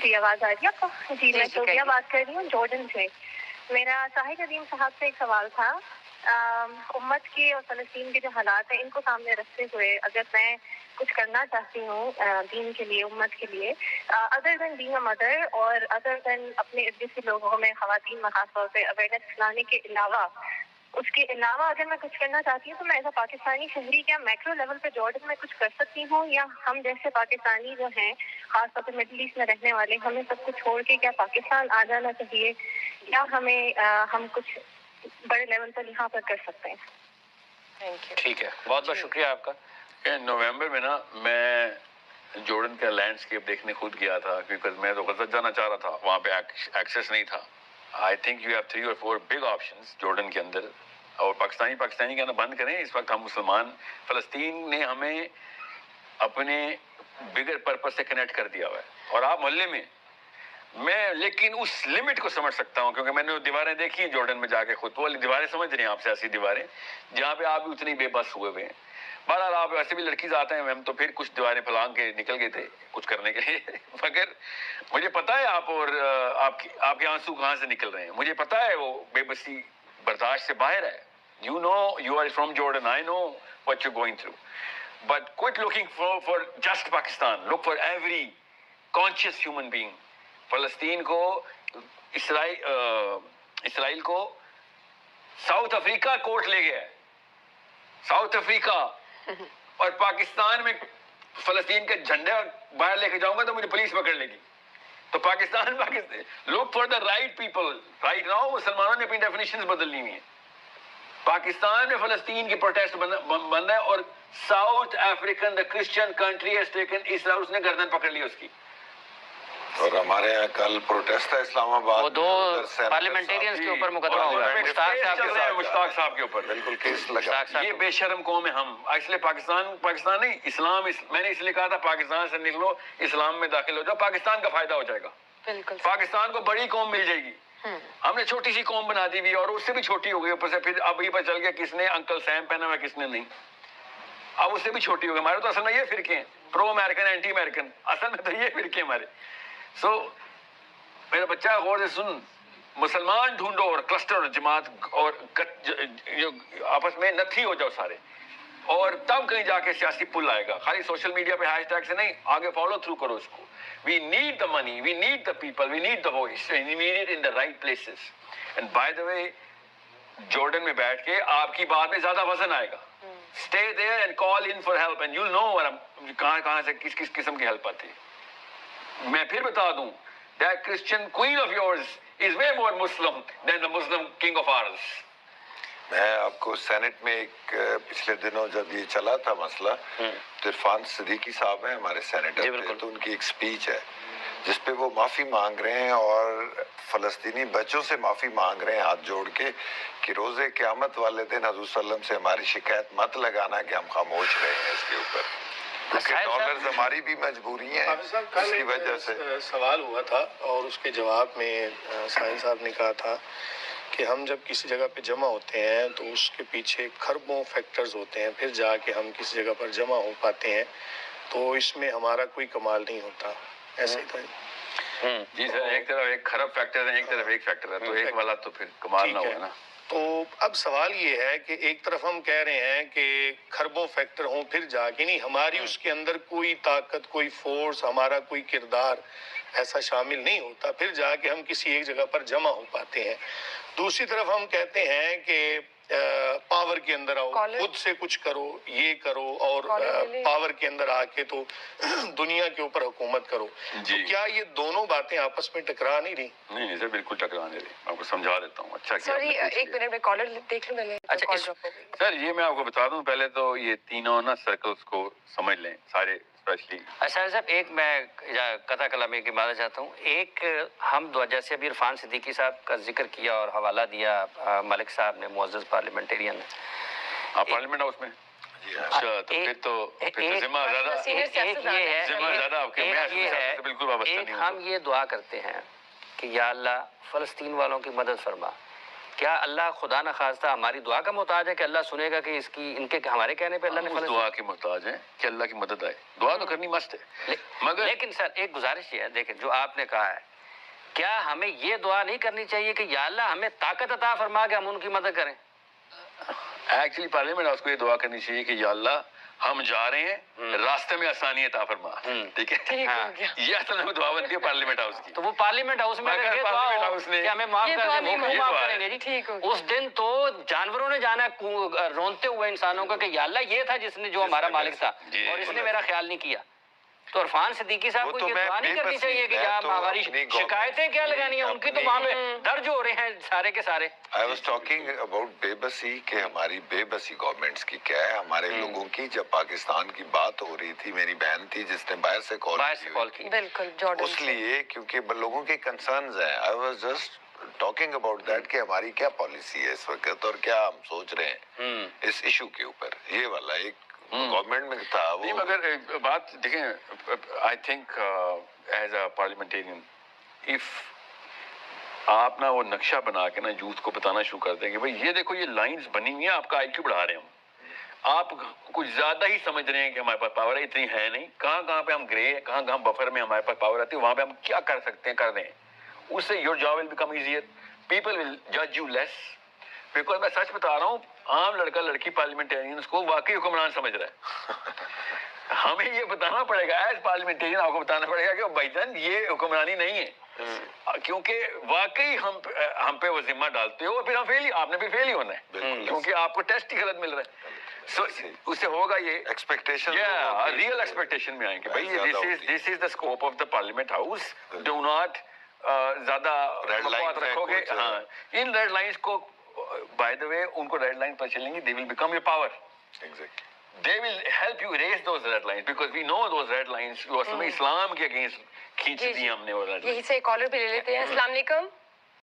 جی آواز آ رہی ہے آپ کو؟ جی میں صوفیہ بات کر رہی ہوں جارڈن سے. میرا طاہر ندیم صاحب سے ایک سوال تھا. امت کے اور فلسطین کے جو حالات ہیں ان کو سامنے رکھتے ہوئے اگر میں کچھ کرنا چاہتی ہوں دین کے لیے، امت کے لیے، other than being a mother اور ادر دین اپنے ارد گرد کے لوگوں میں خواتین میں خاص طور پہ اویئرنیس پھیلانے کے علاوہ، اس کے علاوہ اگر میں کچھ کرنا چاہتی ہوں تو میں ایز اے پاکستانی شہری کیا میکرو لیول پہ جارڈن میں کچھ کر سکتی ہوں، یا ہم جیسے پاکستانی جو ہیں خاص طور پہ مڈل ایسٹ میں رہنے والے ہمیں سب کچھ چھوڑ کے کیا پاکستان آ جانا چاہیے، یا ہم کچھ بڑے لیول پر یہاں پر کر سکتے ہیں؟ ٹھیک ہے، بہت بہت شکریہ آپ کا. نومبر میں نا میں جارڈن کا لینڈسکیپ دیکھنے خود گیا تھا کیونکہ میں تو غزہ جانا چاہ رہا تھا، وہاں پہ ایکسیس نہیں تھا. I think you have 3 or 4 big options Jordan کے اندر، اور پاکستانی کہنا بند کریں. اس وقت ہم مسلمان، فلسطین نے ہمیں اپنے بگر پرپس سے کنیکٹ کر دیا ہوا ہے. اور آپ محلے میں لیکن اس لمٹ کو سمجھ سکتا ہوں کیونکہ میں نے دیواریں دیکھی ہیں جارڈن میں جا کے خود. وہ دیواریں سمجھ رہے ہیں آپ، سیاسی دیواریں جہاں پہ آپ بھی اتنی بے بس ہوئے ہوئے ہیں. بہرحال آپ ویسے بھی لڑکی آتے ہیں، ہم تو پھر کچھ دیواریں پھلانگ کے نکل گئے تھے کچھ کرنے کے لیے. مگر مجھے پتا ہے آپ اور آپ کے آنسو کہاں سے نکل رہے ہیں. مجھے پتا ہے وہ بے بسی برداشت سے باہر ہے. You know, you are from Jordan. I know what you're going through. But quit looking for just Pakistan. Look for every conscious human being. فلسطین کو، اسرائیل کو ساؤتھ افریقہ کورٹ لے گیا ہے، ساؤتھ افریقہ. اور پاکستان میں فلسطین کا جھنڈا باہر لے کے جاؤں گا تو مجھے پولیس پکڑ لے گی. تو Pakistan look for the right people. Right now مسلمانوں نے اپنی ڈیفینیشنز بدل لی ہوئی ہیں. پاکستان میں فلسطین کی پروٹیسٹ بند ہے، اور South African the Christian country has taken Israel, اس نے گردن پکڑ لی اس کی. اور ہمارے یہاں کل پروٹیسٹ ہے اسلام آباد، وہ 2 پارلیمنٹیرینز کے اوپر مقدمہ ہوا ہے، مشتاق صاحب کے اوپر بالکل کیس لگا. یہ بے شرم قوم ہے ہم. اس لیے پاکستان نہیں، اسلام، میں نے اس لیے کہا تھا پاکستان سے نکلو، اسلام میں داخل ہو جاؤ، پاکستان کا فائدہ ہو جائے گا. بالکل پاکستان کو بڑی قوم مل جائے گی. ہم نے چھوٹی سی قوم بنا دی ہوئی اور اس سے بھی چھوٹی ہو گئی. اوپر سے پھر اب یہ پتہ چل گیا کس نے انکل سیم پہنا ہوا کس نے نہیں. اب اس سے بھی چھوٹی ہو گئی. ہمارے تو اصل میں یہ فرقے ہیں، پرو امریکن اینٹی امریکن، اصل میں تو یہ فرقے ہمارے. سو میرا بچہ غور سے سن، مسلمان ڈھونڈو اور کلسٹر اور جماعت اور آپس میں نتھی ہو جاؤ سارے، اور تب کہیں جا کے سیاسی پل آئے گا. خالی سوشل میڈیا پہ ہیش ٹیگ سے نہیں، آگے فالو تھرو کرو اس کو. We need the money, we need the people, we need the voice, and we need it in the right places. And by the way, Jordan میں بیٹھ کے آپ کی بات میں زیادہ وزن آئے گا. Stay there and call in for help and you'll know کہاں سے کس قسم کی ہیلپ آتی ہے. میں پھر بتا دوں، that Christian queen of yours is way more Muslim than the Muslim king of ours. میں آپ کو سینٹ میں ایک پچھلے دنوں جب یہ چلا تھا مسئلہ، تو عرفان صدیقی صاحب ہیں ہمارے سینیٹر، تو ان کی ایک سپیچ ہے جس پہ وہ معافی مانگ رہے ہیں اور فلسطینی بچوں سے معافی مانگ رہے ہیں ہاتھ جوڑ کے کہ روز قیامت والے دن حضور صلی اللہ علیہ وسلم سے ہماری شکایت مت لگانا کہ ہم خاموش رہے ہیں اس کے اوپر، کیونکہ ڈالرز ہماری بھی مجبوری ہیں اس کی وجہ سے. سوال ہوا تھا اور اس کے جواب میں سائن صاحب نے کہا تھا کہ ہم جب کسی جگہ پہ جمع ہوتے ہیں تو اس کے پیچھے خربوں فیکٹرز ہوتے ہیں، پھر جا کے ہم کسی جگہ پر جمع ہو پاتے ہیں، تو اس میں ہمارا کوئی کمال نہیں ہوتا. ایسے ہی تھا جی سر. ایک طرف ایک خراب فیکٹر ہے، ایک طرف ایک فیکٹر ہے، تو ایک والا تو پھر کمال نہ ہوا نا. تو اب سوال یہ ہے کہ ایک طرف ہم کہہ رہے ہیں کہ خربوں فیکٹر ہوں، پھر جا کے نہیں، ہماری اس کے اندر کوئی طاقت، کوئی فورس، ہمارا کوئی کردار ایسا شامل نہیں ہوتا، پھر جا کے ہم کسی ایک جگہ پر جمع ہو پاتے ہیں. دوسری طرف ہم کہتے ہیں کہ پاور کے اندر آؤ، خود سے کچھ کرو، یہ کرو، اور پاور کے اندر آ کے تو دنیا کے اوپر حکومت کرو. تو کیا یہ دونوں باتیں آپس میں ٹکرا نہیں رہی؟ نہیں سر، بالکل ٹکرا نہیں رہی. آپ کو سمجھا دیتا ہوں. اچھا کیا سوری، ایک منٹ میں کالر دیکھ لوں. میں اچھا سر، یہ میں آپ کو بتا دوں پہلے تو یہ تینوں نا سرکلز کو سمجھ لیں سارے. اچھا صاحب، ایک میں قطع کلامی کی ماننا چاہتا ہوں. ایک ہم جیسے ابھی عرفان صدیقی صاحب کا ذکر کیا اور حوالہ دیا ملک صاحب نے، معزز پارلیمنٹیرین. آپ پارلیمنٹ ہاؤس میں؟ اچھا، تو پھر تو ذمہ زیادہ آپ کے. بالکل وابستہ نہیں. ہم یہ دعا کرتے ہیں کہ یا اللہ فلسطین والوں کی مدد فرما، کیا اللہ خدا نخواستہ ہماری دعا کا محتاج ہے کہ اللہ سنے گا کہ اس کی ان کے ہمارے کہنے پہ اللہ نے اس دعا کے محتاج ہیں کہ اللہ کی مدد آئے. دعا تو کرنی مست ہے, مگر لیکن سر ایک گزارش یہ ہے, دیکھیں جو آپ نے کہا ہے, کیا ہمیں یہ دعا نہیں کرنی چاہیے کہ یا اللہ ہمیں طاقت عطا فرما کہ ہم ان کی مدد کریں؟ ایکچولی پارلیمنٹ ہاؤس کو یہ دعا کرنی چاہیے کہ یا اللہ ہم جا رہے ہیں, راستے میں آسانی عطا فرما. ٹھیک ہے, یہ اصل میں دعا بنتی ہے پارلیمنٹ ہاؤس کی. تو وہ پارلیمنٹ ہاؤس میں اگر یہ دعا ہو کہ ہمیں معاف کر دیں, وہ کیوں معاف کریں گے جی؟ اس دن تو جانوروں نے جانا رونتے ہوئے انسانوں کو کہ یا اللہ یہ تھا جس نے جو ہمارا مالک تھا اور اس نے میرا خیال نہیں کیا. تو عرفان صدیقی صاحب کو یہ دعا نہیں کرنی چاہیے کہ یا ہماری شکایتیں کیا لگانی ہیں, ان کی تو وہاں پہ درج ہو رہے ہیں سارے کے سارے. I was talking about بے بسی, کہ ہماری بے بسی گورنمنٹس کی کیا ہے, ہمارے لوگوں کی. جب پاکستان کی بات ہو رہی تھی, میری بہن تھی جس نے باہر سے کال کی, بالکل جارڈن, اس لیے کیونکہ لوگوں کے کنسرنز ہیں. I was just talking about that کہ ہماری کیا پالیسی ہے اس وقت اور کیا ہم سوچ رہے ہیں اس ایشو کے اوپر. یہ والا ایک گورنمنٹ میں تھا وہ. مگر بات دیکھیں, I think as a parliamentarian, if آپ نا وہ نقشہ بنا کے نا یوتھ کو بتانا شروع کر دیں کہ بھائی یہ دیکھو یہ لائنز بنی ہوئی ہیں, آپ کا آئی کیو بڑھا رہے ہیں, آپ کچھ زیادہ ہی سمجھ رہے ہیں کہ ہمارے پاس پاور ہے, اتنی ہے نہیں. کہاں کہاں پہ ہم گرے ہیں, کہاں کہاں بفر میں ہمارے پاس پاور آتی ہے, وہاں پہ ہم کیا کر سکتے ہیں کر دیں. اس سے your job will become easier, people will جج یو لیس. بیکاز میں سچ بتا رہا ہوں, عام لڑکا لڑکی پارلیمنٹیرینس کو واقعی حکمران سمجھ رہا ہے. ہمیں یہ بتانا پڑے گا ایز پارلیمنٹیرین, آپ کو بتانا پڑے گا کہ بھائی جان یہ حکمرانی نہیں ہے, کیونکہ واقعی ہم پہ وہ ذمہ ڈالتے ہو, پھر ہم فیل, آپ نے بھی فیل ہی ہونا ہے کیونکہ آپ کو ٹیسٹ ہی غلط مل رہا ہے. سو اس سے ہوگا یہ ایکسپیکٹیشن, ریئل ایکسپیکٹیشن میں آئیں کہ بھائی this is the scope of the parliament house, do not زیادہ ریڈ لائن رکھو گے. ہاں, ان ریڈ لائنس کو بائی دا وے ان کو ریڈ لائن پر چلیں گی, they will become your power. They will help you erase those red lines because we know those red lines جو اصل میں اسلام کے اگینسٹ کھینچ دی ہم نے وہ red lines. یہی سے کالر بھی لے لیتے ہیں. السلام علیکم.